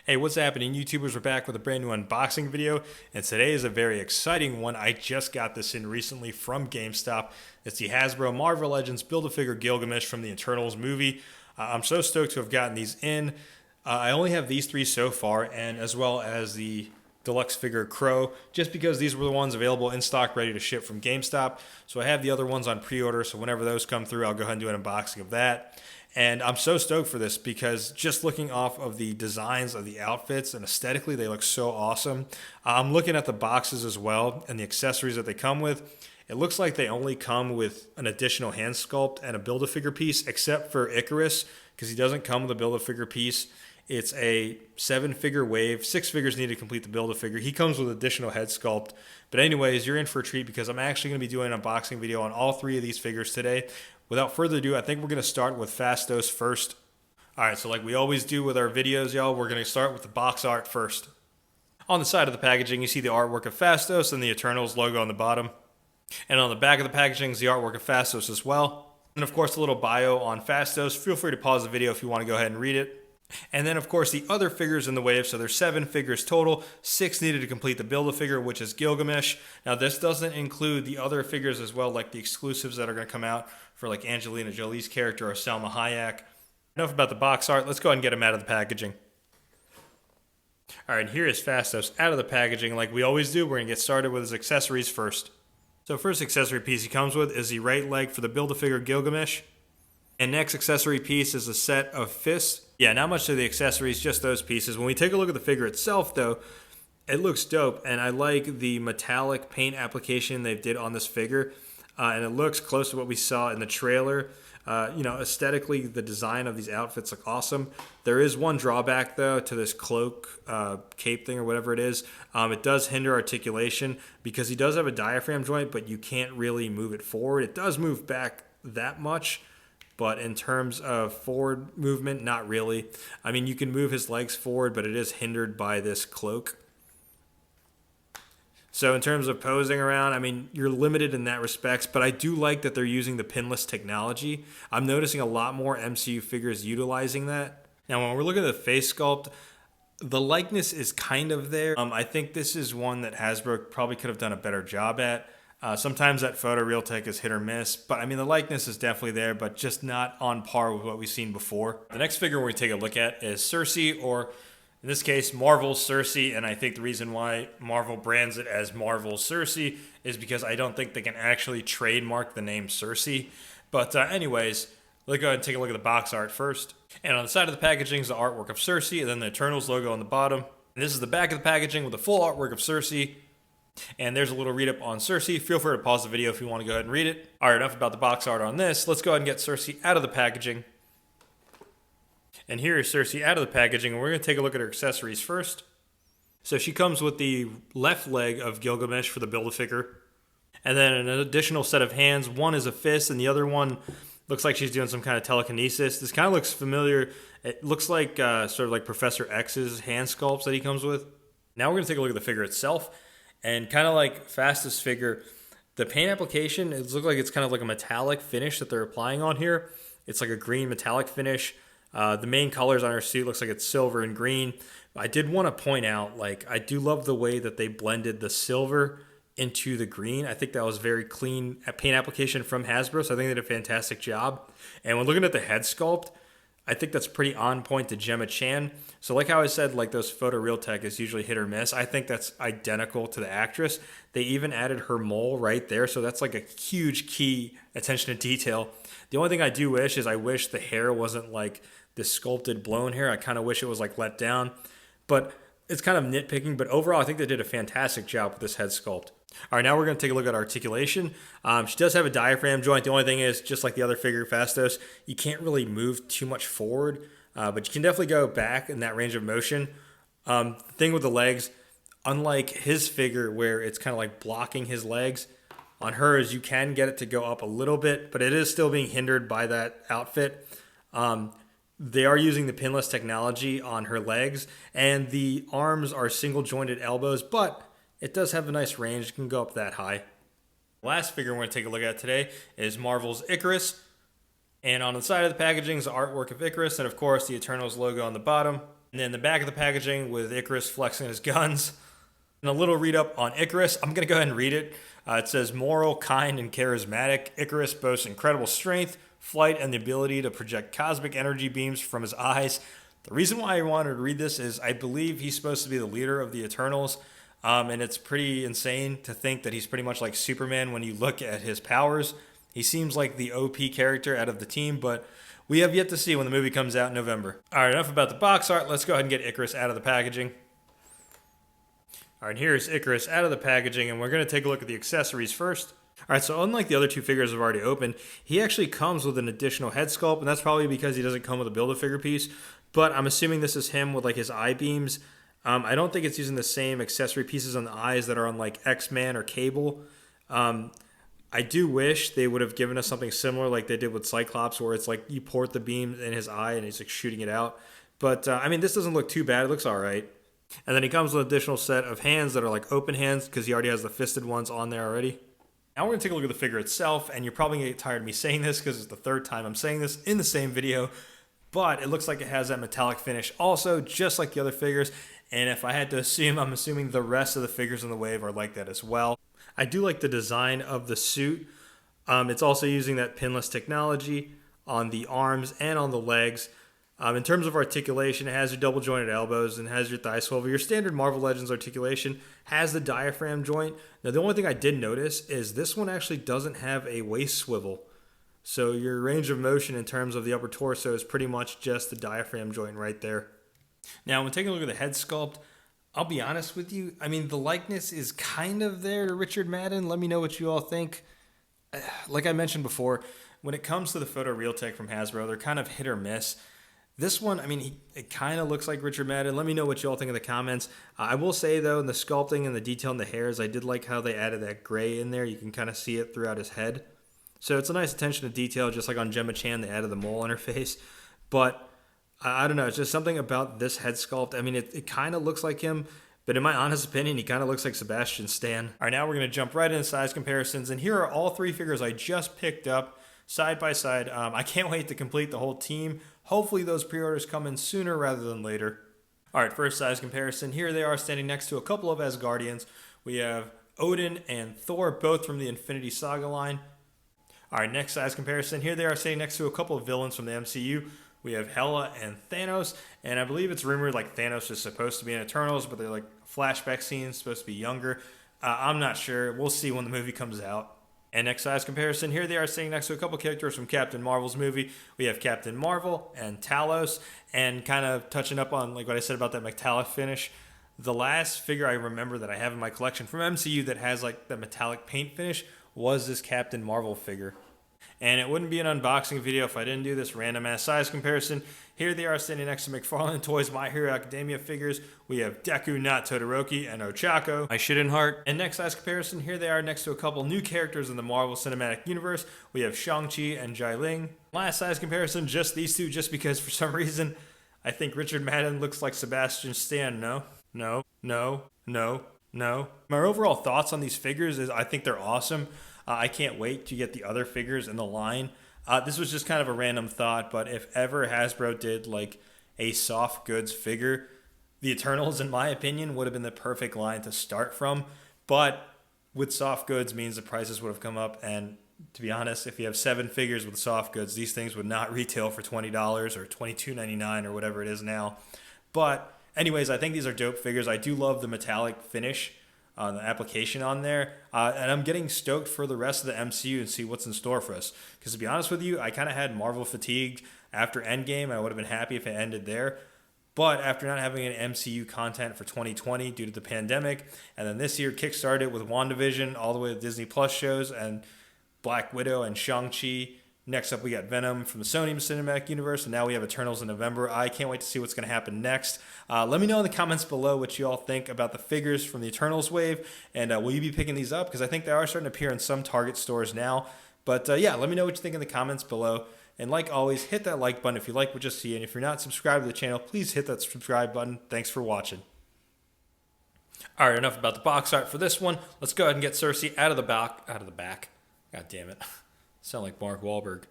Hey, what's happening, YouTubers? We're back with a brand new unboxing video, and today is a very exciting one. I just got this in recently from GameStop. It's the Hasbro Marvel Legends Build-A-Figure Gilgamesh from the Eternals movie. I'm so stoked to have gotten these in. I only have these three so far, and as well as the deluxe figure Crow, just because these were the ones available in stock ready to ship from GameStop. So I have the other ones on pre-order, so whenever those come through, I'll go ahead and do an unboxing of that. And I'm so stoked for this because just looking off of the designs of the outfits and aesthetically, they look so awesome. I'm looking at the boxes as well and the accessories that they come with. It looks like they only come with an additional hand sculpt and a Build-A-Figure piece, except for Ikaris, because he doesn't come with a Build-A-Figure piece. It's a 7-figure wave. 6 figures need to complete the Build-A-Figure. He comes with additional head sculpt. But anyways, you're in for a treat because I'm actually going to be doing an unboxing video on all 3 of these figures today. Without further ado, I think we're going to start with Phastos first. Alright, so like we always do with our videos, y'all, we're going to start with the box art first. On the side of the packaging, you see the artwork of Phastos and the Eternals logo on the bottom. And on the back of the packaging is the artwork of Phastos as well. And of course, a little bio on Phastos. Feel free to pause the video if you want to go ahead and read it. And then, of course, the other figures in the wave. So there's 7 figures total. 6 needed to complete the Build-A-Figure, which is Gilgamesh. Now, this doesn't include the other figures as well, like the exclusives that are going to come out for like Angelina Jolie's character or Salma Hayek. Enough about the box art. Let's go ahead and get them out of the packaging. All right, here is Phastos out of the packaging. Like we always do, we're going to get started with his accessories first. So first accessory piece he comes with is the right leg for the Build-A-Figure Gilgamesh. And next accessory piece is a set of fists. Yeah, not much to the accessories, just those pieces. When we take a look at the figure itself, though, it looks dope. And I like the metallic paint application they did on this figure. And it looks close to what we saw in the trailer. Aesthetically, the design of these outfits look awesome. There is one drawback, though, to this cloak, cape thing or whatever it is. It does hinder articulation because he does have a diaphragm joint, but you can't really move it forward. It does move back that much. But in terms of forward movement, not really. I mean, you can move his legs forward, but it is hindered by this cloak. So in terms of posing around, I mean, you're limited in that respect, but I do like that they're using the pinless technology. I'm noticing a lot more MCU figures utilizing that. Now, when we're looking at the face sculpt, the likeness is kind of there. I think this is one that Hasbro probably could have done a better job at. Sometimes that photo real tech is hit or miss, but I mean the likeness is definitely there, but just not on par with what we've seen before. The next figure we're going to take a look at is Cersei, or in this case, Marvel's Cersei, and I think the reason why Marvel brands it as Marvel's Cersei is because I don't think they can actually trademark the name Cersei. But anyways, let's go ahead and take a look at the box art first. And on the side of the packaging is the artwork of Cersei, and then the Eternals logo on the bottom. And this is the back of the packaging with the full artwork of Cersei. And there's a little read-up on Cersei. Feel free to pause the video if you want to go ahead and read it. All right, enough about the box art on this. Let's go ahead and get Cersei out of the packaging. And here is Cersei out of the packaging, and we're going to take a look at her accessories first. So she comes with the left leg of Gilgamesh for the Build-A-Figure. And then an additional set of hands. One is a fist, and the other one looks like she's doing some kind of telekinesis. This kind of looks familiar. It looks like sort of like Professor X's hand sculpts that he comes with. Now we're going to take a look at the figure itself. And kind of like Phastos figure, the paint application, it looks like it's kind of like a metallic finish that they're applying on here. It's like a green metallic finish. The main colors on her suit looks like it's silver and green. I did want to point out, like, I do love the way that they blended the silver into the green. I think that was very clean paint application from Hasbro, so I think they did a fantastic job. And when looking at the head sculpt, I think that's pretty on point to Gemma Chan. So like how I said, like those photo real tech is usually hit or miss. I think that's identical to the actress. They even added her mole right there. So that's like a huge key attention to detail. The only thing I do wish is I wish the hair wasn't like this sculpted blown hair. I kind of wish it was like let down. But it's kind of nitpicking. But overall, I think they did a fantastic job with this head sculpt. All right, now we're going to take a look at articulation. She does have a diaphragm joint. The only thing is, just like the other figure, Phastos, you can't really move too much forward, but you can definitely go back in that range of motion. The thing with the legs, unlike his figure where it's kind of like blocking his legs, on hers you can get it to go up a little bit, but it is still being hindered by that outfit. They are using the pinless technology on her legs, and the arms are single jointed elbows, but it does have a nice range. It can go up that high. The last figure we're going to take a look at today is Marvel's Ikaris. And on the side of the packaging is the artwork of Ikaris, and of course the Eternals logo on the bottom. And then the back of the packaging with Ikaris flexing his guns. And a little read up on Ikaris. I'm going to go ahead and read it. It says, moral, kind, and charismatic. Ikaris boasts incredible strength, flight, and the ability to project cosmic energy beams from his eyes. The reason why I wanted to read this is I believe he's supposed to be the leader of the Eternals. And it's pretty insane to think that he's pretty much like Superman when you look at his powers. He seems like the OP character out of the team, but we have yet to see when the movie comes out in November. All right, enough about the box art. Let's go ahead and get Ikaris out of the packaging. All right, here's Ikaris out of the packaging, and we're going to take a look at the accessories first. All right, so unlike the other two figures I've already opened, he actually comes with an additional head sculpt, and that's probably because he doesn't come with a Build-A-Figure piece, but I'm assuming this is him with like his eye beams. I don't think it's using the same accessory pieces on the eyes that are on like X-Men or Cable. I do wish they would have given us something similar like they did with Cyclops, where it's like you port the beam in his eye and he's like shooting it out. But I mean, this doesn't look too bad. It looks all right. And then he comes with an additional set of hands that are like open hands because he already has the fisted ones on there already. Now we're going to take a look at the figure itself, and you're probably going to get tired of me saying this because it's the third time I'm saying this in the same video. But it looks like it has that metallic finish also, just like the other figures. And if I had to assume, I'm assuming the rest of the figures in the wave are like that as well. I do like the design of the suit. It's also using that pinless technology on the arms and on the legs. In terms of articulation, it has your double jointed elbows and has your thigh swivel. Your standard Marvel Legends articulation has the diaphragm joint. Now, the only thing I did notice is this one actually doesn't have a waist swivel. So your range of motion in terms of the upper torso is pretty much just the diaphragm joint right there. Now, when taking a look at the head sculpt, I'll be honest with you. I mean, the likeness is kind of there to Richard Madden. Let me know what you all think. Like I mentioned before, when it comes to the Photo Real Tech from Hasbro, they're kind of hit or miss. This one, I mean, it kind of looks like Richard Madden. Let me know what you all think in the comments. I will say, though, in the sculpting and the detail in the hairs, I did like how they added that gray in there. You can kind of see it throughout his head. So it's a nice attention to detail, just like on Gemma Chan, they added the mole on her face. But I don't know, it's just something about this head sculpt. I mean, it kind of looks like him, but in my honest opinion, he kind of looks like Sebastian Stan. All right, now we're going to jump right into size comparisons. And here are all three figures I just picked up side by side. I can't wait to complete the whole team. Hopefully those pre-orders come in sooner rather than later. All right, first size comparison. Here they are standing next to a couple of Asgardians. We have Odin and Thor, both from the Infinity Saga line. All right, next size comparison. Here they are standing next to a couple of villains from the MCU. We have Hela and Thanos, and I believe it's rumored like Thanos is supposed to be in Eternals, but they're like flashback scenes, supposed to be younger. I'm not sure. We'll see when the movie comes out. And next size comparison, here they are sitting next to a couple characters from Captain Marvel's movie. We have Captain Marvel and Talos, and kind of touching up on like what I said about that metallic finish. The last figure I remember that I have in my collection from MCU that has like the metallic paint finish was this Captain Marvel figure. And it wouldn't be an unboxing video if I didn't do this random ass size comparison. Here they are standing next to McFarlane Toys My Hero Academia figures. We have Deku, not Todoroki, and Ochako, my shit heart. And next size comparison, here they are next to a couple new characters in the Marvel Cinematic Universe. We have Shang-Chi and Jai Ling. Last size comparison, just these two, just because for some reason I think Richard Madden looks like Sebastian Stan. No. My overall thoughts on these figures is I think they're awesome. I can't wait to get the other figures in the line. This was just kind of a random thought, but if ever Hasbro did like a soft goods figure, the Eternals, in my opinion, would have been the perfect line to start from. But with soft goods means the prices would have come up. And to be honest, if you have 7 figures with soft goods, these things would not retail for $20 or $22.99 or whatever it is now. But anyways, I think these are dope figures. I do love the metallic finish. The application on there, and I'm getting stoked for the rest of the MCU and see what's in store for us. Because to be honest with you, I kind of had Marvel fatigue after Endgame. I would have been happy if it ended there. But after not having an MCU content for 2020 due to the pandemic, and then this year kickstarted with WandaVision all the way to Disney Plus shows and Black Widow and Shang-Chi. Next up, we got Venom from the Sony Cinematic Universe, and now we have Eternals in November. I can't wait to see what's going to happen next. Let me know in the comments below what you all think about the figures from the Eternals wave, and will you be picking these up? Because I think they are starting to appear in some Target stores now. But yeah, let me know what you think in the comments below. And like always, hit that like button if you like what you see, and if you're not subscribed to the channel, please hit that subscribe button. Thanks for watching. All right, enough about the box art for this one. Let's go ahead and get Cersei out of the back. God damn it. Sound like Mark Wahlberg.